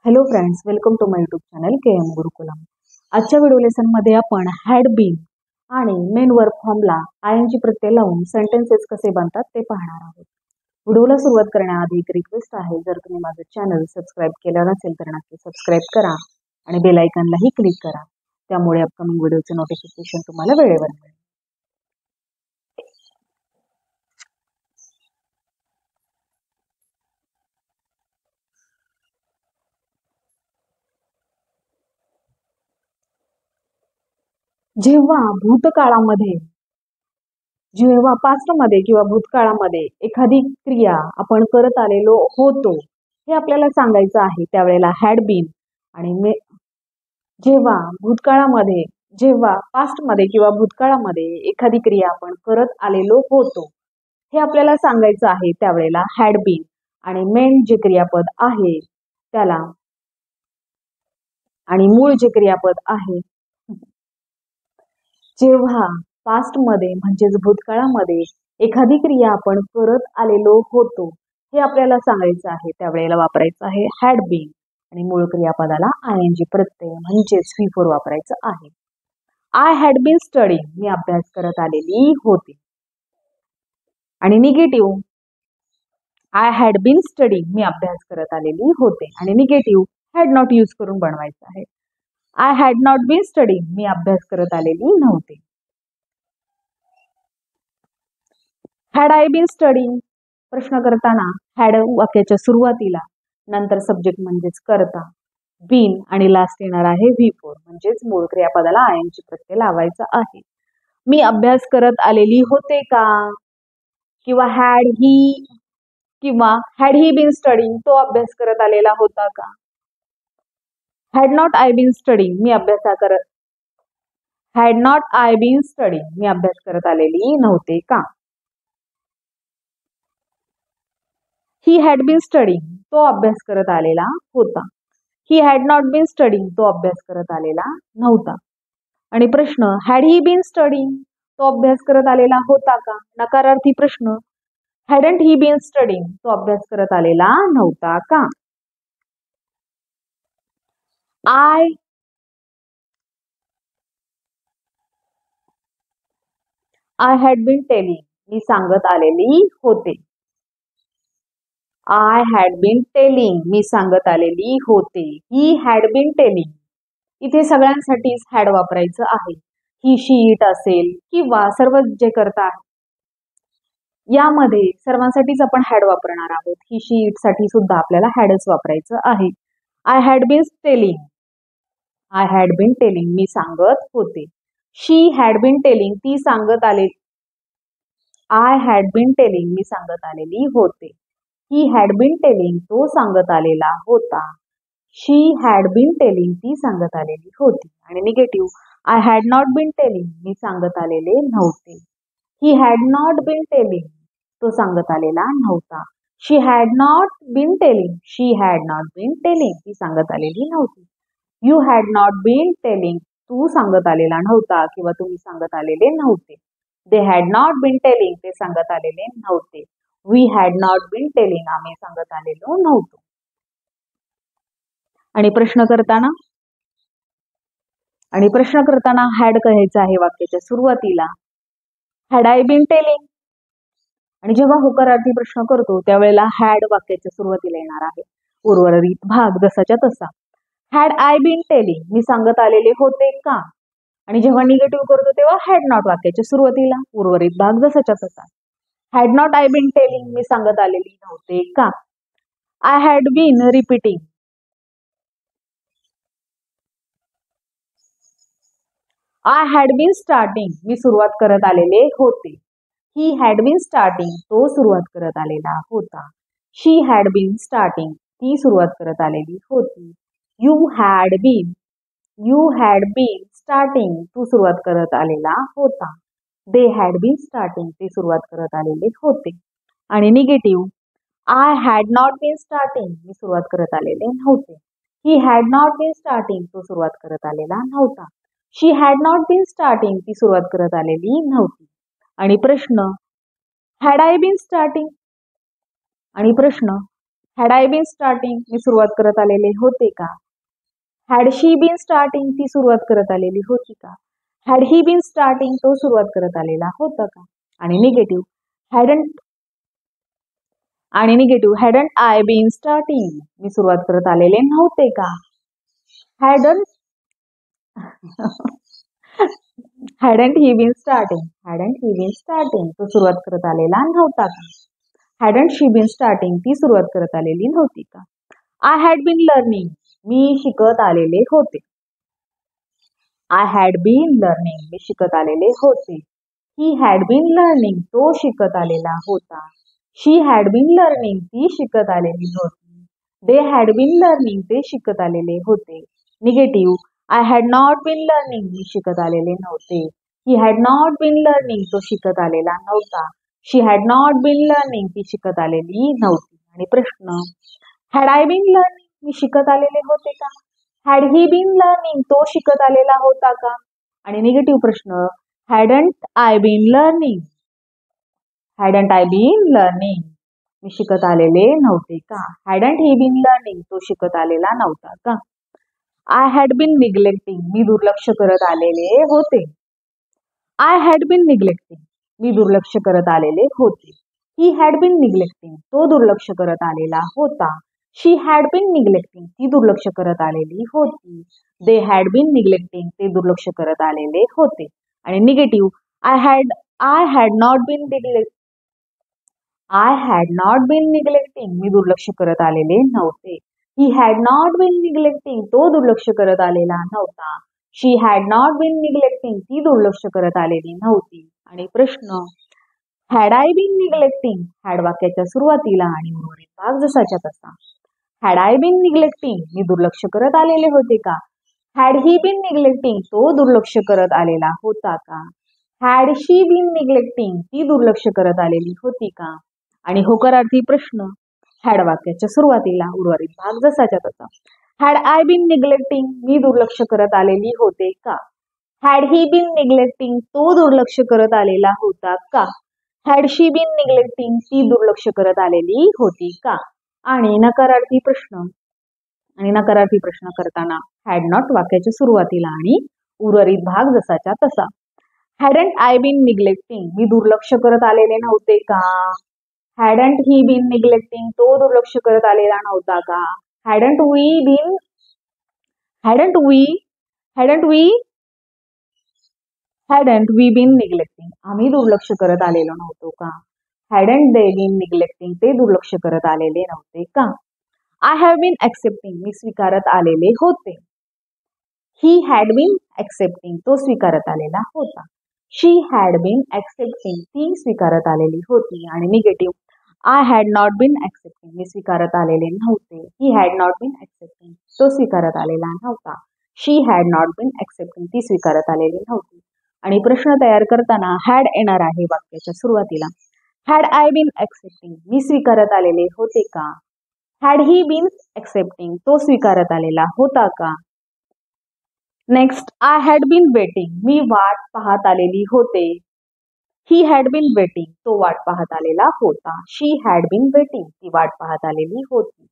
Hello friends, welcome to my YouTube channel KM Gurukulam. आजच्या video लेसनमध्ये आपण हॅड बीन आणि मेन वर्ब फॉर्मला ING प्रत्यय लावून सेंटेन्सेस कसे बनतात ते पाहणार आहोत. व्हिडिओला सुरुवात करण्याआधी एक रिक्वेस्ट आहे, जर तुम्ही माझं चॅनल सबस्क्राईब केलं नसेल तर नक्की सबस्क्राईब करा आणि बेल आयकॉनलाही क्लिक करा. त्यामुळे अपकमिंग व्हिडिओचे नोटिफिकेशन तुम्हाला वेळेवर मिळेल. जेव्हा पास्टमध्ये किंवा भूतकाळामध्ये एखादी क्रिया आपण करत आलेलो होतो हे आपल्याला सांगायचं आहे, त्यावेळेला हॅड बीन. आणि जेव्हा पास्टमध्ये किंवा भूतकाळामध्ये एखादी क्रिया आपण करत आलेलो होतो हे आपल्याला सांगायचं आहे, त्यावेळेला हॅड बीन. आणि मेन जे क्रियापद आहे त्याला आणि मूळ जे क्रियापद आहे, जेव्हा पास्टमध्ये म्हणजेच भूतकाळामध्ये एखादी क्रिया आपण करत आलेलो होतो हे आपल्याला सांगायचं आहे, त्यावेळेला वापरायचं आहे हॅड बीन. आणि मूळ क्रियापदाला ING प्रत्यय म्हणजेच V4 वापरायचं आहे. आय हॅड बीन स्टडीइंग, मी अभ्यास करत आलेली होती. आणि negative, I had been studying, मी अभ्यास करत आलेली होते. आणि निगेटिव्ह हॅड नॉट यूज करून बनवायचं आहे. I had not been studying, मी अभ्यास करत आलेली नव्हते. हॅड आय बीन स्टडीइंग, प्रश्न करताना हॅड वाक्याच्या सुरुवातीला, नंतर सब्जेक्ट म्हणजेच करता, बीन आणि लास्ट येणार आहे V4 म्हणजेच मूळ क्रियापदाला ING प्रत्यय लावायचा आहे. मी अभ्यास करत आलेली होते का, किंवा हॅड ही बीन स्टडीइंग, तो अभ्यास करत आलेला होता का. Had not I been studying, had not I been studying, मी अभ्यास करत आलेली नव्हते का. ही हॅड बीन स्टडीइंग, तो अभ्यास करत आलेला होता. He had not been studying, तो अभ्यास करत आलेला नव्हता. आणि प्रश्न, हॅड ही बीन स्टडीइंग, तो अभ्यास करत आलेला होता का. नकारार्थी प्रश्न, हॅडंट ही बीन स्टडीइंग, तो अभ्यास करत आलेला नव्हता का. आय हॅड बीन टेलिंग, मी सांगत आलेली होते. आय हॅड बीन टेलिंग, मी सांगत आलेली होते. ही हॅड बीन टेलिंग, इथे सगळ्यांसाठीच हॅड वापरायचं आहे. ही शी इट असेल किंवा सर्व जे करतात यामध्ये सर्वांसाठीच आपण हॅड वापरणार आहोत. ही शी इट साठी सुद्धा आपल्याला हॅडच वापरायचं आहे. I had been telling, I had been telling, मी सांगत होते. शी हॅड बीन टेलिंग, ती सांगत आले. आय हॅड बीन टेलिंग, मी सांगत आलेली होते. ही हॅड बीन टेलिंग, तो सांगत आलेला होता. शी हॅड बीन टेलिंग, ती सांगत आलेली होती. आणि negative, I had not been telling, मी सांगत आलेले नव्हते. He had not been telling, तो सांगत आलेला नव्हता. She had not been telling, she had not been telling, ती सांगत आलेली नव्हती. You had not been telling, तू सांगत आलेला नव्हता किंवा तुम्ही सांगत आलेले नव्हते. They had not been telling, ते सांगत आलेले नव्हते. We had not been telling, आम्ही सांगत आलेलो नव्हतो. आणि प्रश्न करताना हॅड करायचं आहे वाक्याच्या सुरुवातीला. Had I been telling. आणि जेव्हा होकारार्थी प्रश्न करतो त्यावेळेला हॅड वाक्याच्या सुरुवातीला येणार आहे. उर्वरित भाग जसाच्या तसा. हॅड आय बीन टेलिंग, मी सांगत आलेले होते का. आणि जेव्हा निगेटिव्ह करतो तेव्हा हॅड नॉट वाक्याच्या सुरुवातीला, उर्वरित भाग जसाच्या तसा. Had not I been telling, मी सांगत आलेली नव्हते का. I had been repeating, I had been starting, मी सुरुवात करत आलेले होते. ही हॅड बीन स्टार्टिंग, तो सुरुवात करत आलेला होता. शी हॅड बीन स्टार्टिंग, ती सुरुवात करत आलेली होती. यू हॅड बीन स्टार्टिंग, तू सुरुवात करत आलेला होता. दे हॅड बीन स्टार्टिंग, ते सुरुवात करत आलेले होते. आणि negative, I had not been starting, मी सुरुवात करत आलेले नव्हते. He had not been starting, तो सुरुवात करत आलेला नव्हता. She had not been starting, ती सुरुवात करत आलेली नव्हती. आणि प्रश्न, हॅड आय बीन स्टार्टिंग. आणि प्रश्न, हॅड आय बीन स्टार्टिंग मी सुरुवात करत आलेले होते का? हॅड शी बीन स्टार्टिंग ती सुरुवात करत आलेली होती का? हॅड ही बीन स्टार्टिंग तो सुरुवात करत आलेला होता का? आणि negative hadn't I been starting मी सुरुवात करत आलेले नव्हते का? हॅडंट ही बीन स्टार्टिंग तो सुरुवात करत आलेला नव्हता का? हॅडंट शी बीन स्टार्टिंग ती सुरुवात करत आलेली नव्हती का? आय हॅड बीन लर्निंग मी शिकत आलेले होते. आय हॅड बीन लर्निंग मी शिकत आलेले होते. ही हॅड बीन लर्निंग तो शिकत आलेला होता. शी हॅड बीन लर्निंग ती शिकत आलेली होती. दे हॅड बीन लर्निंग ते शिकत आलेले होते. Negative I had not been learning मी शिकत आलेले नव्हते. He had not been learning तो शिकत आलेला नव्हता. She had not been learning ती शिकत आलेली नव्हती. आणि प्रश्न हॅड आय बीन लर्निंग मी शिकत आलेले होते का? हॅड ही बीन लर्निंग तो शिकत आलेला होता का? आणि निगेटिव्ह प्रश्न हॅडंट आय बीन लर्निंग मी शिकत आलेले नव्हते का? हॅडंट ही बीन लर्निंग तो शिकत आलेला नव्हता का? आय हॅड बीन निग्लेक्टिंग मी दुर्लक्ष करत आलेले होते. आय हॅड बीन निग्लेक्टिंग मी दुर्लक्ष करत आलेले होते. ही हॅड बीन निग्लेक्टिंग तो दुर्लक्ष करत आलेला होता. शी हॅड बीन निग्लेक्टिंग ती दुर्लक्ष करत आलेली होती. दे हॅड बीन निग्लेक्टिंग ते दुर्लक्ष करत आलेले होते. आणि negative I had not been neglecting मी दुर्लक्ष करत आलेले नव्हते. He had not been neglecting तो दुर्लक्ष करत आलेला नव्हता. She had not been neglecting ती दुर्लक्ष करत आलेली नव्हती. आणि प्रश्न had I been neglecting had वाक्याच्या सुरुवातीला आणि उर्वरित भाग जसाच्या तसा. हॅड आय बीन निग्लेक्टिंग मी दुर्लक्ष करत आलेले होते का? हॅड ही बीन निग्लेक्टिंग तो दुर्लक्ष करत आलेला होता का? हॅड शी बीन निग्लेक्टिंग ती दुर्लक्ष करत आलेली होती का? आणि होकारार्थी प्रश्न हॅड वाक्याच्या सुरुवातीला उर्वरित भाग जसाच्या तसा. हॅड आय बीन निग्लेक्टिंग मी दुर्लक्ष करत आलेली होते का? हॅड ही बीन निग्लेक्टिंग तो दुर्लक्ष करत आलेला होता का? हॅड शी बीन निग्लेक्टिंग ती दुर्लक्ष करत आलेली होती का? आणि नकारार्थी प्रश्न करताना हॅड नॉट वाक्याच्या सुरुवातीला आणि उर्वरित भाग जसाच्या तसा. हॅडंट आय बीन निग्लेक्टिंग मी दुर्लक्ष करत आलेले नव्हते का? हॅडंट ही बीन निग्लेक्टिंग तो दुर्लक्ष करत आलेला नव्हता का? हॅडंट वी बीन निग्लेक्टिंग आम्ही दुर्लक्ष करत आलेलो नव्हतो का? हॅडंट दे बीन निग्लेक्टिंग ते दुर्लक्ष करत आलेले नव्हते का? आय हॅव बीन ऍक्सेप्टिंग मी स्वीकारत आलेले होते. ही हॅड बीन ऍक्सेप्टिंग तो स्वीकारत आलेला होता. शी हॅड बीन ऍक्सेप्टिंग ती स्वीकारत आलेली होती. आणि negative I had not been accepting मी स्वीकारत आलेले नव्हते. He had not been accepting तो स्वीकारत आलेला नव्हता. She had not been accepting ती स्वीकारत आलेली नव्हती. आणि प्रश्न तयार करताना हॅड येणार आहे वाक्याच्या सुरुवातीला. हॅड आय बीन ऍक्सेप्टिंग मी स्वीकारत आलेले होते का? हॅड ही बीन ऍक्सेप्टिंग तो स्वीकारत आलेला होता का? Next I had been waiting मी वाट पाहत आलेली होते. ही हॅड बीन वेटिंग तो वाट पाहत आलेला होता. शी हॅड बीन वेटिंग ती वाट पाहत आलेली होती.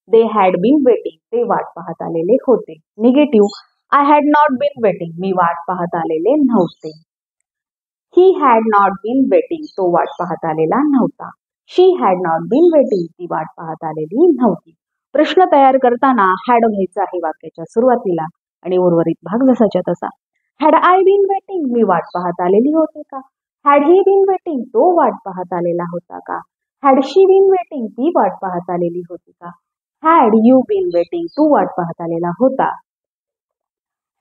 दे हॅड बीन वेटिंग ते वाट पाहत आलेले होते. Negative I had not been waiting मी वाट पाहत आलेले नव्हते. He had not been waiting तो वाट पाहत आलेला नव्हता. She had not been waiting ती वाट पाहत आलेली नव्हती. प्रश्न तयार करताना हॅड घ्यायचा आहे वाक्याच्या सुरुवातीला आणि उर्वरित भाग जसाच्या तसा. हॅड आय बीन वेटिंग मी वाट पाहत आलेली होते का? हॅड ही बीन वेटिंग तो वाट पाहत आलेला होता का? हॅड शी बीन वेटिंग ती वाट पाहत आलेली होती का? हॅड यू बीन वेटिंग तू वाट पाहत आलेला होता.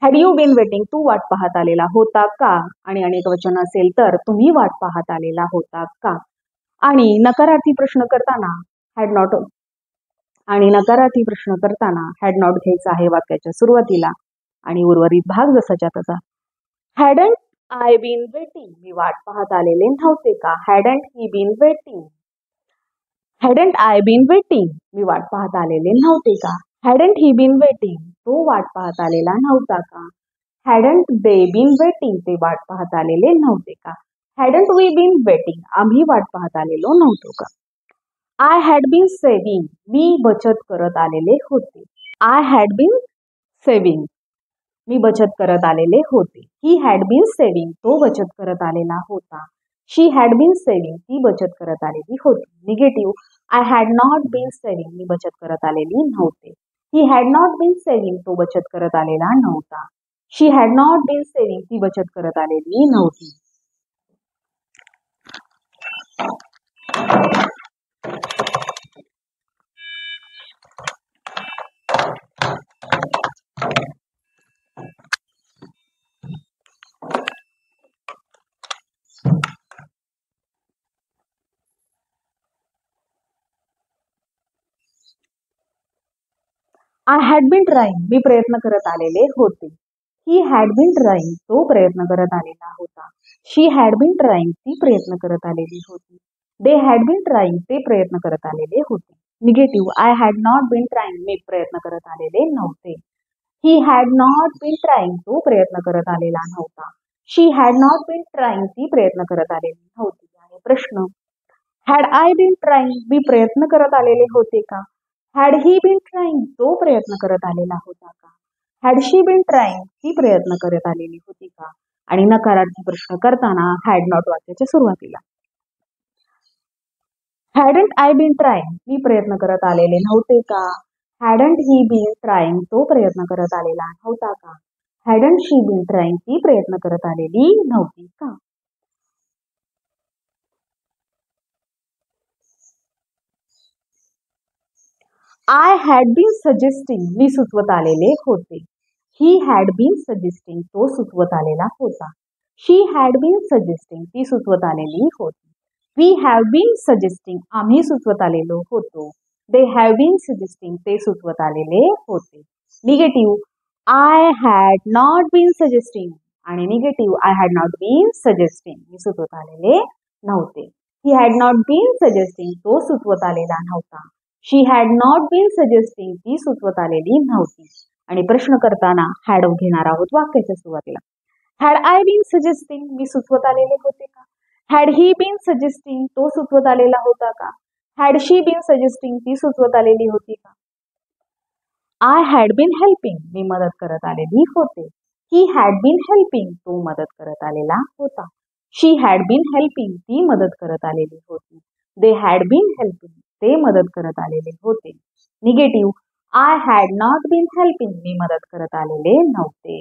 हॅड यू बीन वेटिंग तू वाट पाहत आलेला होता का? आणि अनेक वचन असेल तर तुम्ही वाट पाहत आलेला होता का? आणि नकारार्थी प्रश्न करताना हॅड नॉट घ्यायचा आहे वाक्याच्या सुरुवातीला आणि उर्वरित भाग जसाच्या तसा. हॅडंट आय बीन वेटिंग मी वाट पाहत आलेले नव्हते का? Hadn't he been waiting hadn't I been waiting मी वाट पाहत आलेले नव्हते का? हॅडंट ही बीन वेटिंग तो वाट पाहत आलेला नव्हता का? हॅडंट दे बीन वेटिंग ते वाट पाहत आलेले नव्हते का? हॅडंट वी बीन वेटिंग आम्ही वाट पाहत आलेलो नव्हतो का? आय हॅड बीन सेव्हिंग, मी बचत करत आलेले होते. आय हॅड बीन सेव्हिंग, मी बचत करत आलेले होते. ही हॅड बीन सेव्हिंग, तो बचत करत आलेला होता. शी हॅड बीन सेव्हिंग, ती बचत करत आलेली होती. Negative, I had not been saving, मी बचत करत आलेली नव्हते. He had not been saving, तो बचत करत आलेला नव्हता. She had not been saving, ती बचत करत आलेली नव्हती. आय हॅड बीन ट्राईंग, मी प्रयत्न करत आलेले होते. ही हॅड बीन ट्राईंग, तो प्रयत्न करत आलेला होता. शी हॅड बीन ट्राईंग, ती प्रयत्न करत आलेली होती. दे हॅड बीन ट्राईंग, ते प्रयत्न करत आलेले होते. Negative, I had not been trying, मी प्रयत्न करत आलेले नव्हते. He had not been trying, तो प्रयत्न करत आलेला नव्हता. She had not been trying, ती प्रयत्न करत आलेली नव्हती. आणि प्रश्न, हॅड आय बीन ट्राईंग, मी प्रयत्न करत आलेले होते का? हॅड ही बीन ट्राईंग, तो प्रयत्न करत आलेला होता का? हॅड शी बीन ट्राईंग, ती प्रयत्न करत आलेली होती का? आणि नकारार्थी प्रश्न करताना हॅड नॉट वाक्याच्या सुरुवातीला. हॅडंट आय बीन ट्राईंग, मी प्रयत्न करत आलेले नव्हते का? हॅडंट ही बीन ट्राईंग, तो प्रयत्न करत आलेला नव्हता का? हॅडंट शी बीन ट्राईंग, ती प्रयत्न करत आलेली नव्हती का? आय हॅड बीन सजेस्टिंग, मी सुचवत आलेले होते. ही हॅड बीन सजेस्टिंग, तो सुचवत आलेला होता. शी हॅड बीन सजेस्टिंग, ती सुचवत आलेली होती. वी हॅव बीन सजेस्टिंग, आम्ही सुचवत आलेलो होतो. दे हॅव बीन सजेस्टिंग, ते सुचवत आलेले होते. Negative, I had not been suggesting आणि negative, I had not been suggesting, मी सुचवत आलेले नव्हते. He had not been suggesting, तो सुचवत आलेला नव्हता. She had not been suggesting, ती सुचवत आलेली नव्हती. आणि प्रश्न करताना हॅड घेणार आहोत वाक्याच्या सुरुवातीला. हॅड आय बीन सजेस्टिंग, मी सुचवत आलेले होते का? हॅड ही बीन सजेस्टिंग, तो सुचवत आलेला होता का? हॅड शी बीन सजेस्टिंग, ती सुचवत आलेली होती का? आय हॅड बीन हेल्पिंग, मी मदत करत आलेली होते. ही हॅड बीन हेल्पिंग, तो मदत करत आलेला होता. शी हॅड बीन हेल्पिंग, ती मदत करत आलेली होती. दे हॅड बीन हेल्पिंग, ते मदत करत आलेले होते. Negative, I had not been helping, मी मदत करत आलेले नव्हते.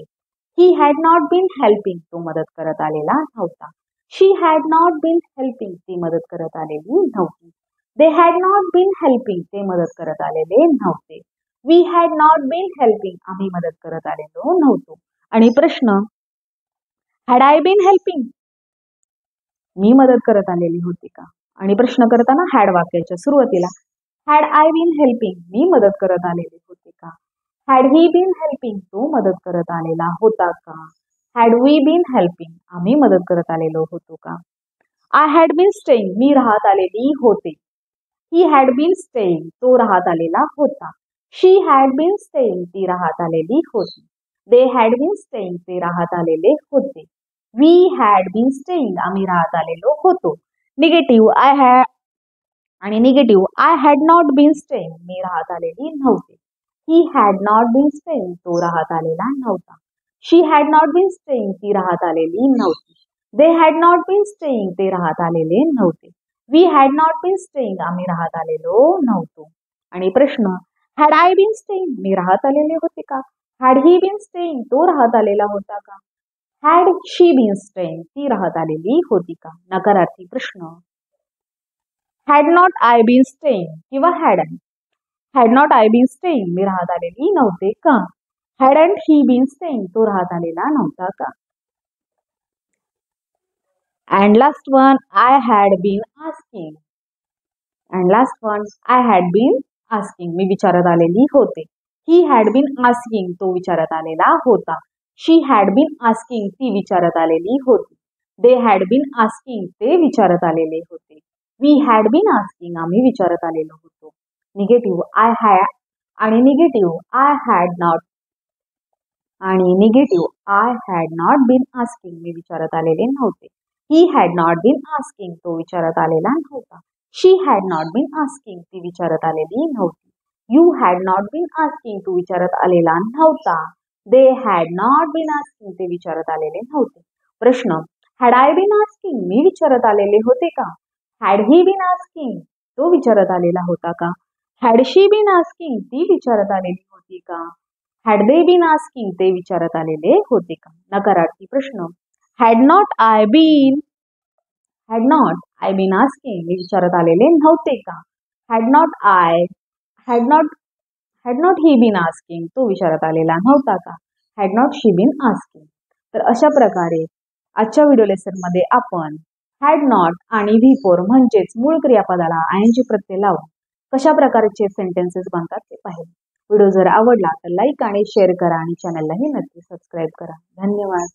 He had not been helping, तो मदत करत आलेला नव्हता. She had not been helping, ती मदत करत आलेली नव्हती. They had not been helping, ते मदत करत आलेले नव्हते. We had not been helping, आम्ही मदत करत आलेलो नव्हतो. आणि प्रश्न, हॅड आय बीन हेल्पिंग, मी मदत करत आलेली होती का? आणि प्रश्न करताना हॅड वाक्याच्या सुरुवातीला. हॅड आय बीन हेल्पिंग, मी मदत करत आलेली होती का? हॅड ही बीन हेल्पिंग, तो मदत करत आलेला होता का? हॅड वी बीन हेल्पिंग, आम्ही मदत करत आलेलो होतो का? आय हॅड बीन स्टेईंग, मी राहत आलेली होते. ही हॅड बीन स्टेईंग, तो राहत आलेला होता. शी हॅड बीन स्टेईंग, ती राहत आलेली होती. दे हॅड बीन स्टेईंग, ते राहत आलेले होते. वी हॅड बीन स्टेईंग, आम्ही राहत आलेलो होतो. निगेटिव्ह, आय हॅड आणि negative, I had not been staying, मी राहत आलेली नव्हते. He had not been staying, तो राहत आलेला नव्हता. She had not been staying, ती राहत आलेली नव्हती. They had not been staying, ते राहत आलेले नव्हते. We had not been staying, आम्ही राहत आलेलो नव्हतो. आणि प्रश्न, हॅड आय बीन स्टेईंग, मी राहत आलेले होते का? हॅड ही बीन स्टेईंग, तो राहत आलेला होता का? हॅड शी बीन स्टेईंग, ती राहत आलेली होती का? नकारार्थी प्रश्न, had not I been staying किंवा had not I been staying, मी राहत आलेली नव्हते का? हॅडंट ही बीन स्टेईंग, तो राहत आलेला नव्हता का? And last one, I had been asking. And last one, I had been asking, मी विचारत आलेली होते. ही हॅड बीन आस्किंग, तो विचारत आलेला होता. शी हॅड बीन आस्किंग, ती विचारत आलेली होती. दे हॅड बीन आस्किंग, ते विचारत आलेले होते. वी हॅड बीन आस्किंग, आम्ही विचारत आलेलो होतो. निगेटिव्ह, आय हॅड आणि निगेटिव्ह, आय हॅड नॉट आणि negative, I had not been asking, मी विचारत आलेले नव्हते. He had not been asking, तो विचारत आलेला नव्हता. She had not been asking, ती विचारत आलेली नव्हती. You had not been asking, तू विचारत आलेला नव्हता. They had not been asking, ते विचारत आलेले नव्हते. प्रश्न, हॅड आय बीन आस्किंग, मी विचारत आलेले होते का? हॅड ही बीन आस्किंग, तो विचारत आलेला होता का? हॅड शी बीन आस्किंग, ती विचारत आलेली होती का? हॅड दे बीन आस्किंग, ते विचारत आलेले होते का? नकारार्थी प्रश्न, had not I been asking, मी विचारत आलेले नव्हते का? Had not he been asking, तो विचारत आलेला नव्हता का? Had not she been asking. तर अशा प्रकारे आजच्या व्हिडिओ लेसनमध्ये आपण हॅड नॉट आणि V4 म्हणजेच मूळ क्रियापदाला ING प्रत्यय लावून कशा प्रकारचे सेंटेन्सेस बनतात ते पाहिले. व्हिडिओ जर आवडला तर लाईक आणि शेअर करा आणि चॅनललाही नक्की सबस्क्राईब करा. धन्यवाद.